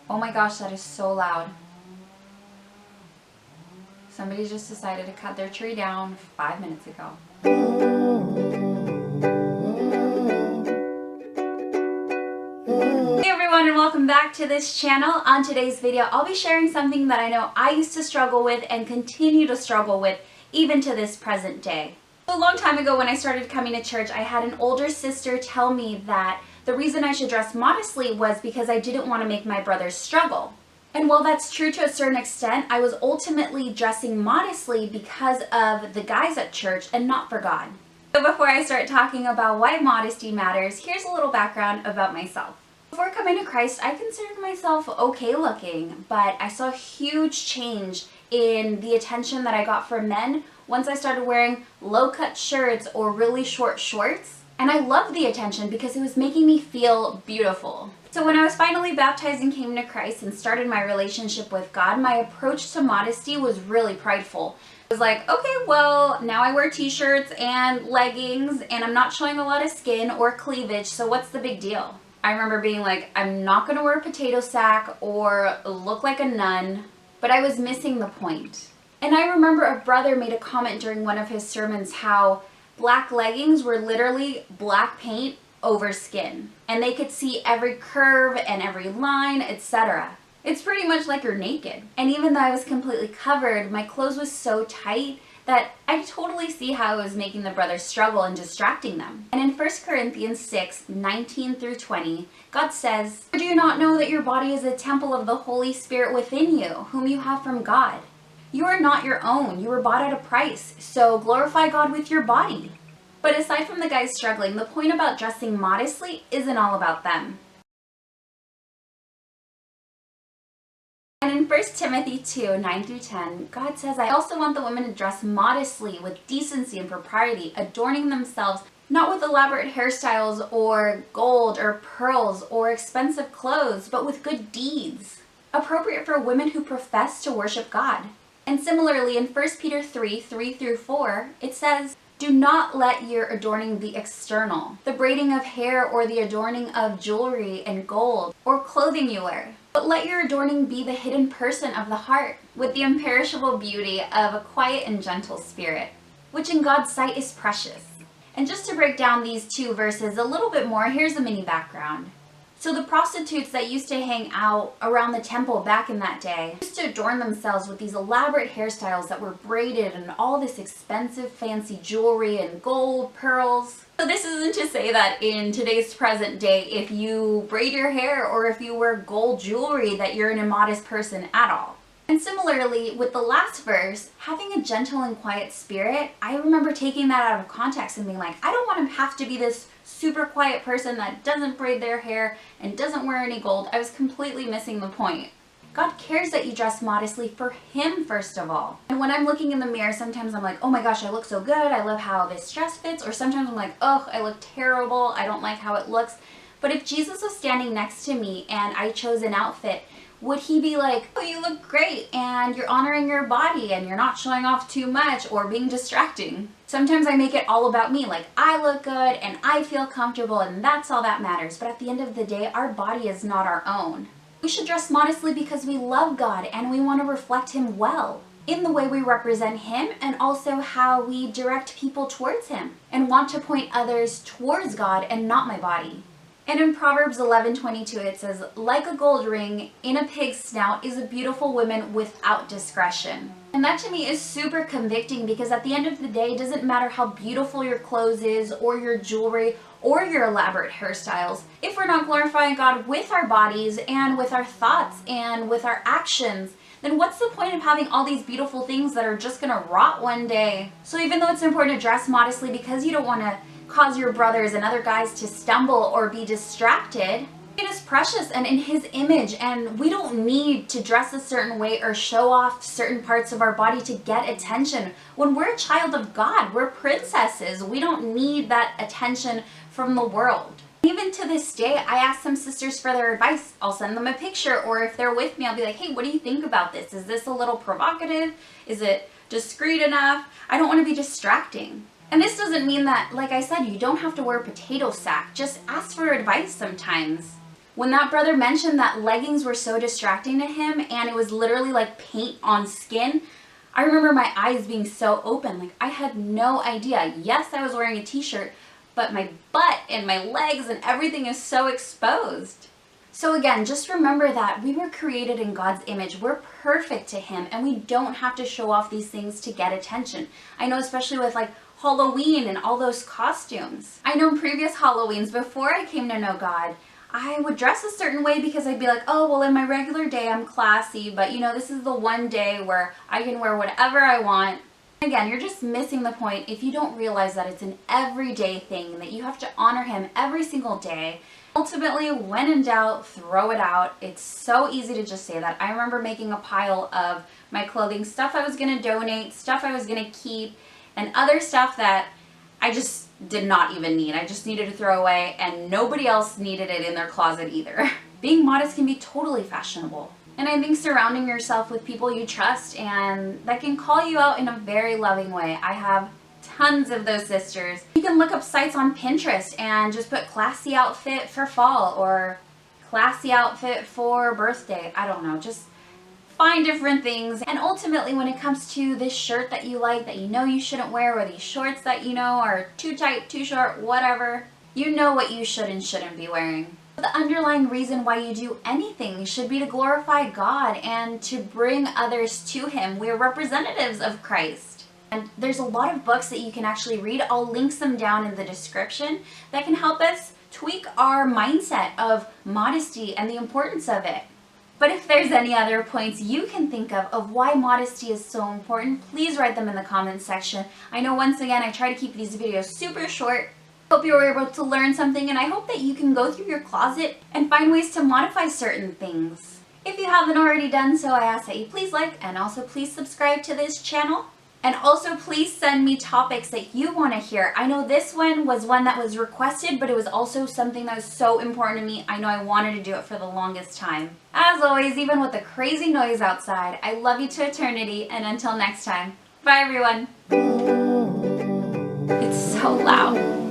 Oh my gosh, that is so loud. Somebody just decided to cut their tree down 5 minutes ago. Hey everyone, and welcome back to this channel. On today's video, I'll be sharing something that I know I used to struggle with and continue to struggle with even to this present day. A long time ago when I started coming to church, I had an older sister tell me that the reason I should dress modestly was because I didn't want to make my brothers struggle. And while that's true to a certain extent, I was ultimately dressing modestly because of the guys at church and not for God. So before I start talking about why modesty matters, here's a little background about myself. Before coming to Christ, I considered myself okay looking, but I saw a huge change in the attention that I got from men once I started wearing low-cut shirts or really short shorts. And I loved the attention because it was making me feel beautiful. So when I was finally baptized and came to Christ and started my relationship with God, my approach to modesty was really prideful. I was like, okay, well, now I wear t-shirts and leggings and I'm not showing a lot of skin or cleavage, so what's the big deal? I remember being like, I'm not gonna wear a potato sack or look like a nun, but I was missing the point. And I remember a brother made a comment during one of his sermons how black leggings were literally black paint over skin, and they could see every curve and every line, etc. It's pretty much like you're naked. And even though I was completely covered, my clothes was so tight that I totally see how it was making the brothers struggle and distracting them. And in 1 Corinthians 6:19 through 20, God says, "Do you not know that your body is a temple of the Holy Spirit within you, whom you have from God? You are not your own. You were bought at a price, so glorify God with your body." But aside from the guys struggling, the point about dressing modestly isn't all about them. And in 1 Timothy 2:9 through 10, God says, "I also want the women to dress modestly with decency and propriety, adorning themselves not with elaborate hairstyles or gold or pearls or expensive clothes, but with good deeds, appropriate for women who profess to worship God." And similarly, in 1 Peter 3:3 through 4, it says, "Do not let your adorning be external, the braiding of hair or the adorning of jewelry and gold or clothing you wear, but let your adorning be the hidden person of the heart, with the imperishable beauty of a quiet and gentle spirit, which in God's sight is precious." And just to break down these two verses a little bit more, here's a mini background. So the prostitutes that used to hang out around the temple back in that day used to adorn themselves with these elaborate hairstyles that were braided and all this expensive fancy jewelry and gold, pearls. So this isn't to say that in today's present day, if you braid your hair or if you wear gold jewelry, that you're an immodest person at all. And similarly, with the last verse, having a gentle and quiet spirit, I remember taking that out of context and being like, I don't want to have to be this super quiet person that doesn't braid their hair and doesn't wear any gold. I was completely missing the point. God cares that you dress modestly for Him first of all. And when I'm looking in the mirror, sometimes I'm like, oh my gosh, I look so good. I love how this dress fits. Or sometimes I'm like, oh, I look terrible. I don't like how it looks. But if Jesus was standing next to me and I chose an outfit, would He be like, oh, you look great and you're honoring your body and you're not showing off too much or being distracting? Sometimes I make it all about me, like I look good and I feel comfortable and that's all that matters. But at the end of the day, our body is not our own. We should dress modestly because we love God and we want to reflect Him well in the way we represent Him and also how we direct people towards Him and want to point others towards God and not my body. And in Proverbs 11:22 it says, "Like a gold ring in a pig's snout is a beautiful woman without discretion." And that to me is super convicting because at the end of the day, it doesn't matter how beautiful your clothes is or your jewelry or your elaborate hairstyles. If we're not glorifying God with our bodies and with our thoughts and with our actions, then what's the point of having all these beautiful things that are just gonna rot one day? So even though it's important to dress modestly because you don't want to cause your brothers and other guys to stumble or be distracted, it is precious and in His image, and we don't need to dress a certain way or show off certain parts of our body to get attention. When we're a child of God, we're princesses. We don't need that attention from the world. Even to this day, I ask some sisters for their advice. I'll send them a picture, or if they're with me, I'll be like, hey, what do you think about this? Is this a little provocative? Is it discreet enough? I don't want to be distracting. And this doesn't mean that, like I said, you don't have to wear a potato sack. Just ask for advice sometimes. When that brother mentioned that leggings were so distracting to him and it was literally like paint on skin, I remember my eyes being so open. Like, I had no idea. Yes, I was wearing a t-shirt, but my butt and my legs and everything is so exposed. So again, just remember that we were created in God's image. We're perfect to Him, and we don't have to show off these things to get attention. I know, especially with like Halloween and all those costumes. I know in previous Halloweens, before I came to know God, I would dress a certain way because I'd be like, oh, well, in my regular day, I'm classy, but you know, this is the one day where I can wear whatever I want. Again, you're just missing the point if you don't realize that it's an everyday thing, that you have to honor Him every single day. Ultimately, when in doubt, throw it out. It's so easy to just say that. I remember making a pile of my clothing, stuff I was going to donate, stuff I was going to keep, and other stuff that I just did not even need. I just needed to throw away, and nobody else needed it in their closet either. Being modest can be totally fashionable. And I think surrounding yourself with people you trust and that can call you out in a very loving way. I have tons of those sisters. You can look up sites on Pinterest and just put classy outfit for fall or classy outfit for birthday. I don't know, just find different things. And ultimately, when it comes to this shirt that you like that you know you shouldn't wear, or these shorts that you know are too tight, too short, whatever, you know what you should and shouldn't be wearing. The underlying reason why you do anything should be to glorify God and to bring others to Him. We're representatives of Christ. And there's a lot of books that you can actually read. I'll link them down in the description that can help us tweak our mindset of modesty and the importance of it. But if there's any other points you can think of why modesty is so important, please write them in the comments section. I know, once again, I try to keep these videos super short. Hope you were able to learn something, and I hope that you can go through your closet and find ways to modify certain things. If you haven't already done so, I ask that you please like and also please subscribe to this channel. And also please send me topics that you want to hear. I know this one was one that was requested, but it was also something that was so important to me. I know I wanted to do it for the longest time. As always, even with the crazy noise outside, I love you to eternity, and until next time, bye everyone. It's so loud.